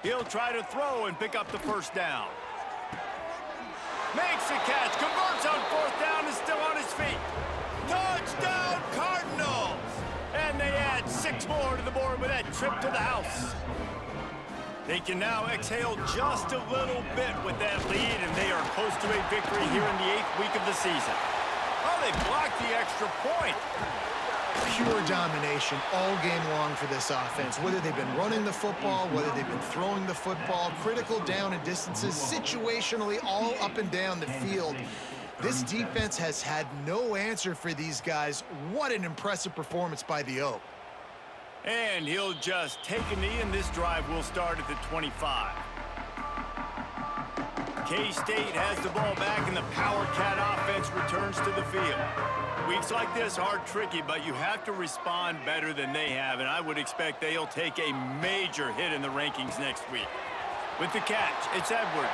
He'll try to throw and pick up the first down. Makes a catch, converts on 4th down, is still on his feet. Touchdown, Cardinals! And they add 6 more to the board with that trip to the house. They can now exhale just a little bit with that lead, and they are close to a victory here in the 8th week of the season. Oh, they blocked the extra point. Pure domination all game long for this offense. Whether they've been running the football, whether they've been throwing the football, critical down and distances, situationally all up and down the field. This defense has had no answer for these guys. What an impressive performance by the Oak. And he'll just take a knee, and this drive will start at the 25. K-State has the ball back, and the Power Cat offense returns to the field. Weeks like this are tricky, but you have to respond better than they have, and I would expect they'll take a major hit in the rankings next week. With the catch, it's Edwards.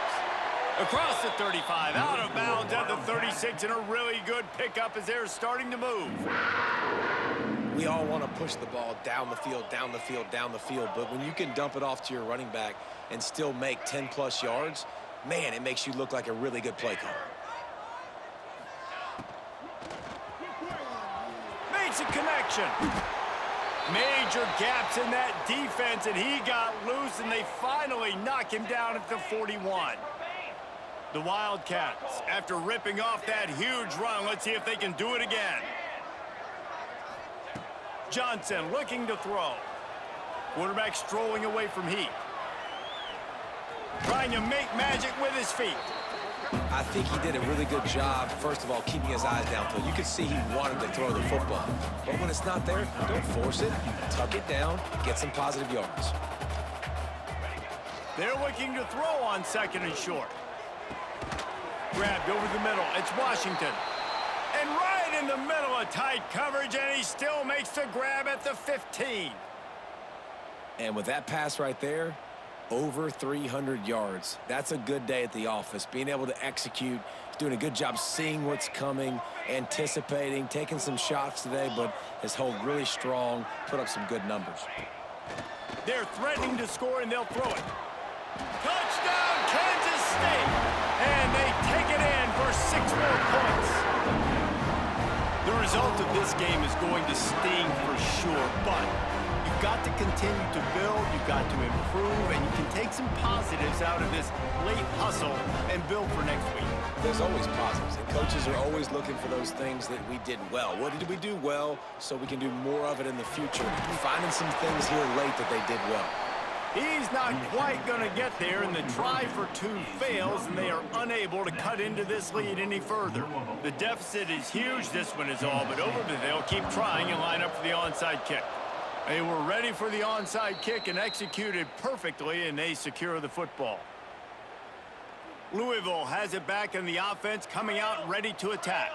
Across the 35, out of bounds at the 36, and a really good pickup as they're starting to move. We all want to push the ball down the field, down the field, down the field, but when you can dump it off to your running back and still make 10-plus yards, man, it makes you look like a really good play caller. Makes a connection. Major gaps in that defense, and he got loose, and they finally knock him down at the 41. The Wildcats, after ripping off that huge run, let's see if they can do it again. Johnson looking to throw. Quarterback strolling away from Heath. Trying to make magic with his feet. I think he did a really good job, first of all, keeping his eyes downfield. You could see he wanted to throw the football. But when it's not there, don't force it. Tuck it down, get some positive yards. They're looking to throw on 2nd and short. Grabbed over the middle. It's Washington. And right in the middle of tight coverage, and he still makes the grab at the 15. And with that pass right there, Over 300 yards. That's a good day at the office. Being able to execute, doing a good job seeing what's coming, anticipating, taking some shots today, but has held really strong, put up some good numbers. They're threatening to score, and they'll throw it. Touchdown, Kansas State! And they take it in for 6 more points. The result of this game is going to sting for sure, but you've got to continue to build, you've got to improve, and you can take some positives out of this late hustle and build for next week. There's always positives, and coaches are always looking for those things that we did well. What did we do well so we can do more of it in the future? Finding some things here late that they did well. He's not quite going to get there, and the try for 2 fails, and they are unable to cut into this lead any further. The deficit is huge. This one is all but over, but they'll keep trying and line up for the onside kick. They were ready for the onside kick and executed perfectly, and they secure the football. Louisville has it back in the offense, coming out ready to attack.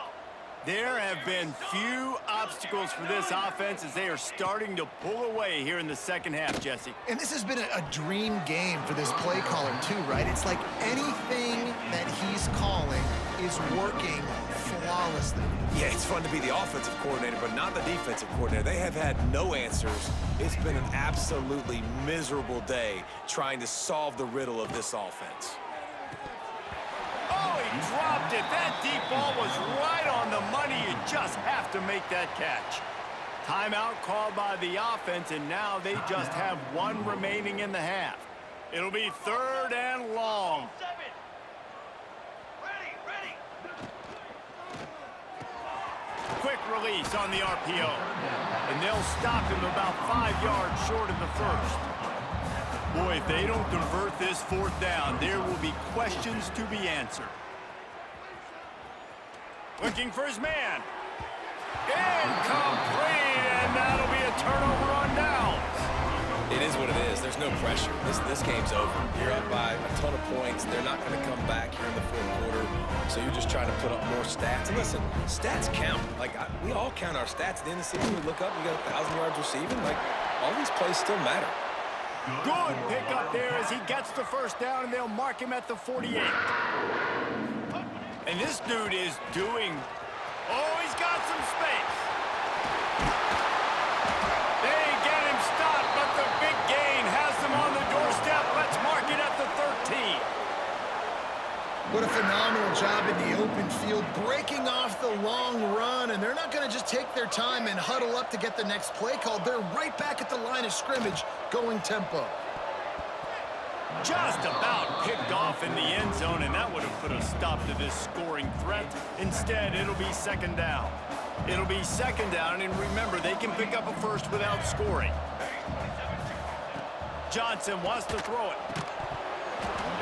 There have been few obstacles for this offense as they are starting to pull away here in the second half, Jesse. And this has been a dream game for this play caller too, right? It's like anything that he's calling is working flawlessly. Yeah, it's fun to be the offensive coordinator, but not the defensive coordinator. They have had no answers. It's been an absolutely miserable day trying to solve the riddle of this offense. Oh, he dropped it. That deep ball was right on the money. You just have to make that catch. Timeout called by the offense, and now they just have 1 remaining in the half. It'll be 3rd and long. Quick release on the RPO. And they'll stop him about 5 yards short of the first. Boy, if they don't convert this 4th down, there will be questions to be answered. Looking for his man. Incomplete, and that'll be a turnover on downs. It is what it is. There's no pressure. This game's over. You're up by a ton of points. They're not going to come back here in the 4th quarter, so you're just trying to put up more stats. And listen, stats count. We all count our stats. At the end of the season, we look up, we got 1,000 yards receiving. All these plays still matter. Good pick up there as he gets the 1st down, and they'll mark him at the 48. And this dude is doing... Oh, he's got some space. They get him stopped, but the big gain has them on the doorstep. Let's mark it at the 13. What a phenomenal job in the open field, breaking off the long run, and they're not going to just take their time and huddle up to get the next play called. They're right back at the line of scrimmage, going tempo. Just about picked off in the end zone, and that would have put a stop to this scoring threat. Instead, it'll be 2nd down. It'll be 2nd down, and remember, they can pick up a first without scoring. Johnson wants to throw it.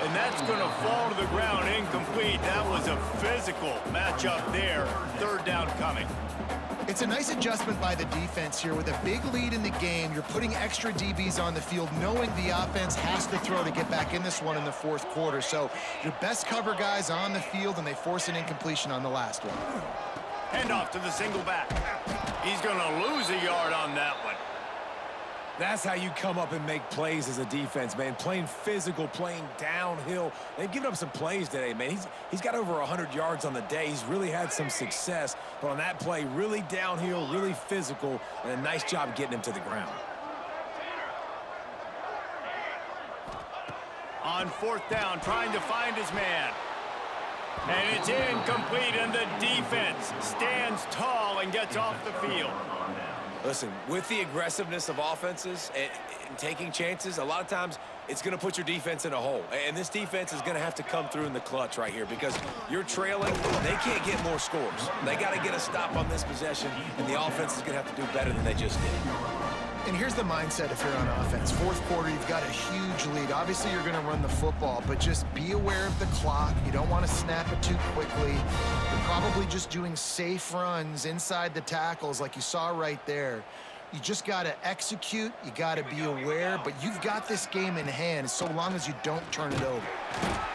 And that's going to fall to the ground incomplete. That was a physical matchup there. 3rd down coming. It's a nice adjustment by the defense here. With a big lead in the game, you're putting extra DBs on the field, knowing the offense has to throw to get back in this one in the 4th quarter. So your best cover guys on the field, and they force an incompletion on the last one. Handoff to the single back. He's going to lose a yard on that one. That's how you come up and make plays as a defense, man. Playing physical, playing downhill. They've given up some plays today, man. He's got over 100 yards on the day. He's really had some success. But on that play, really downhill, really physical, and a nice job getting him to the ground. On 4th down, trying to find his man. And it's incomplete, and the defense stands tall and gets off the field. Listen, with the aggressiveness of offenses and taking chances, a lot of times it's going to put your defense in a hole. And this defense is going to have to come through in the clutch right here because you're trailing. They can't get more scores. They got to get a stop on this possession, and the offense is going to have to do better than they just did. And here's the mindset if you're on offense. 4th quarter, you've got a huge lead. Obviously, you're going to run the football, but just be aware of the clock. You don't want to snap it too quickly. You're probably just doing safe runs inside the tackles like you saw right there. You just got to execute. You got to be aware, but you've got this game in hand so long as you don't turn it over.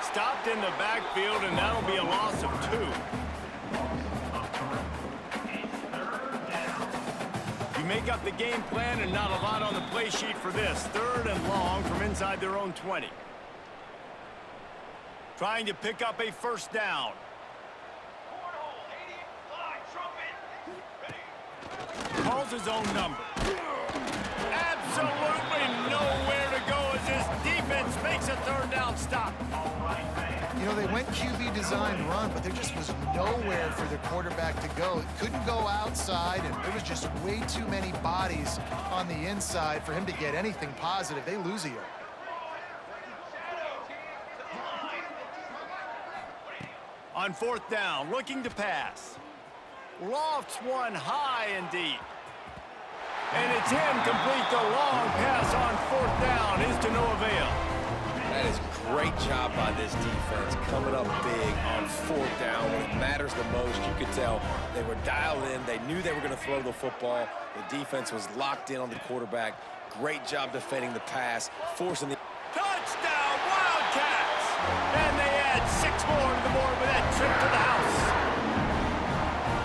Stopped in the backfield, and that'll be a loss of 2. You make up the game plan and not a lot on the play sheet for this. 3rd and long from inside their own 20. Trying to pick up a first down. Calls his own number. Absolutely nowhere to go as his defense makes a 3rd down stop. You know, they went QB design run, but there just was nowhere for their quarterback to go. It couldn't go outside, and there was just way too many bodies on the inside for him to get anything positive. They lose a yard. On 4th down, looking to pass. Lofts one high and deep. And it's incomplete. The long pass on 4th down is to no avail. That is great job by this defense, coming up big on 4th down when it matters the most. You could tell they were dialed in. They knew they were going to throw the football. The defense was locked in on the quarterback. Great job defending the pass, forcing the... Touchdown, Wildcats! And they add 6 more to the board with that trip to the house.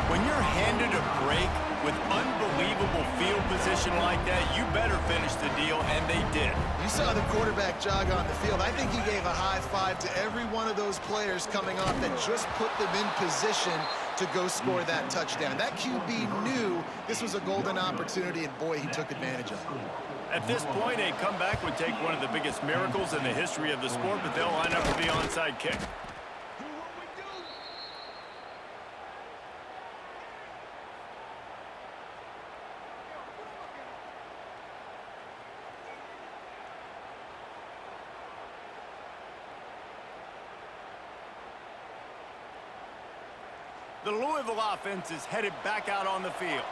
When you're handed a break with unbelievable field position like that, you better finish the deal, and they did. You saw the quarterback jog on the field. I think he gave a high five to every one of those players coming off that just put them in position to go score that touchdown. That QB knew this was a golden opportunity, and boy, he took advantage of it. At this point, a comeback would take one of the biggest miracles in the history of the sport, but they'll line up with the onside kick. The Louisville offense is headed back out on the field.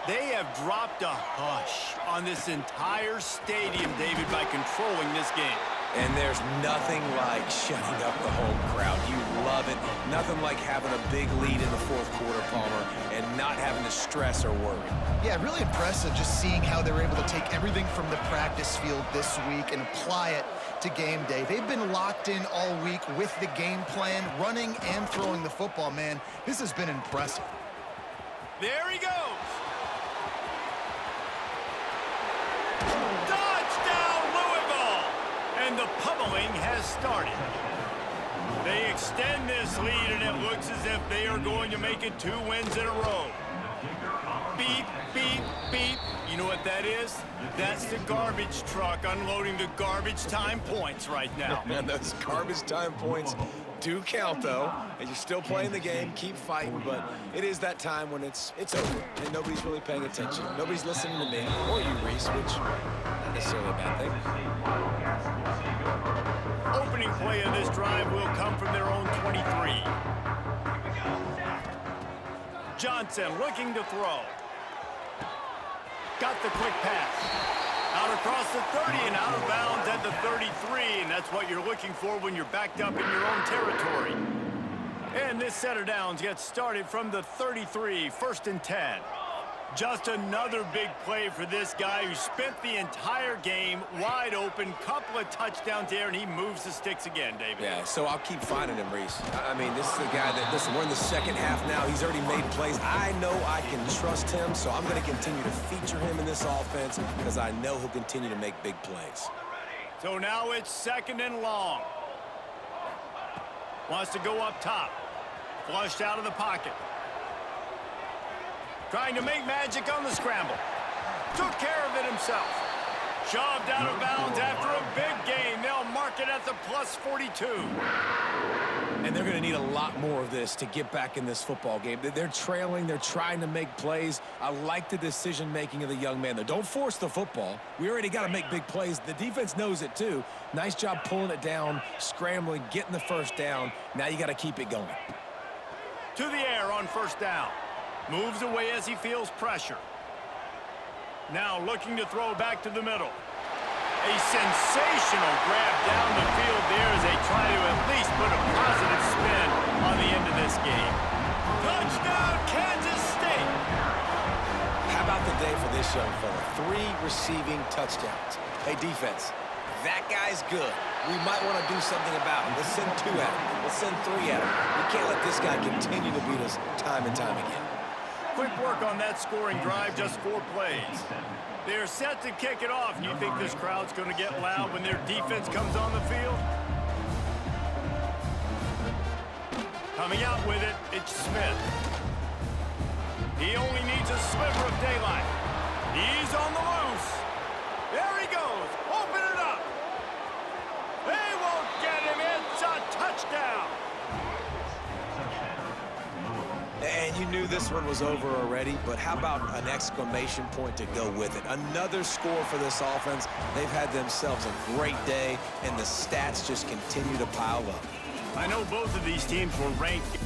They have dropped a hush on this entire stadium, David, by controlling this game. And there's nothing like shutting up the home crowd. You love it. Nothing like having a big lead in the 4th quarter, Palmer, and not having to stress or worry. Yeah, really impressive just seeing how they were able to take everything from the practice field this week and apply it to game day. They've been locked in all week with the game plan, running and throwing the football, man. This has been impressive. There he goes. Touchdown, Louisville! And the pummeling has started. They extend this lead, and it looks as if they are going to make it 2 wins in a row. Beep, beep, beep. You know what that is? That's the garbage truck unloading the garbage time points right now. Man, those garbage time points do count, though. And you're still playing the game, keep fighting, but it is that time when it's over, and nobody's really paying attention. Nobody's listening to me, or you, Reese, which not necessarily a bad thing. Opening play of this drive will come from their own 23. Johnson looking to throw. Got the quick pass. Out across the 30 and out of bounds at the 33, and that's what you're looking for when you're backed up in your own territory. And this set of downs gets started from the 33, 1st and 10. Just another big play for this guy who spent the entire game wide open, couple of touchdowns there, and he moves the sticks again, David. Yeah, so I'll keep finding him, Reese. I mean, this is the guy that, listen, we're in the 2nd half now. He's already made plays. I know I can trust him, so I'm going to continue to feature him in this offense because I know he'll continue to make big plays. So now it's 2nd and long. Wants to go up top. Flushed out of the pocket. Trying to make magic on the scramble. Took care of it himself. Shoved out of bounds after a big gain. They'll mark it at the plus 42. And they're going to need a lot more of this to get back in this football game. They're trailing. They're trying to make plays. I like the decision-making of the young man, though. Don't force the football. We already got to make big plays. The defense knows it, too. Nice job pulling it down, scrambling, getting the first down. Now you got to keep it going. To the air on 1st down. Moves away as he feels pressure. Now looking to throw back to the middle. A sensational grab down the field there as they try to at least put a positive spin on the end of this game. Touchdown, Kansas State! How about the day for this young fella? 3 receiving touchdowns. Hey, defense, that guy's good. We might want to do something about him. Let's send 2 at him. Let's send 3 at him. We can't let this guy continue to beat us time and time again. Quick work on that scoring drive, just 4 plays. They're set to kick it off. You think this crowd's going to get loud when their defense comes on the field? Coming out with it, it's Smith. He only needs a sliver of daylight. He's on the loose. There he goes. Open it up. They won't get him. It's a touchdown. And you knew this one was over already, but how about an exclamation point to go with it? Another score for this offense. They've had themselves a great day, and the stats just continue to pile up. I know both of these teams were ranked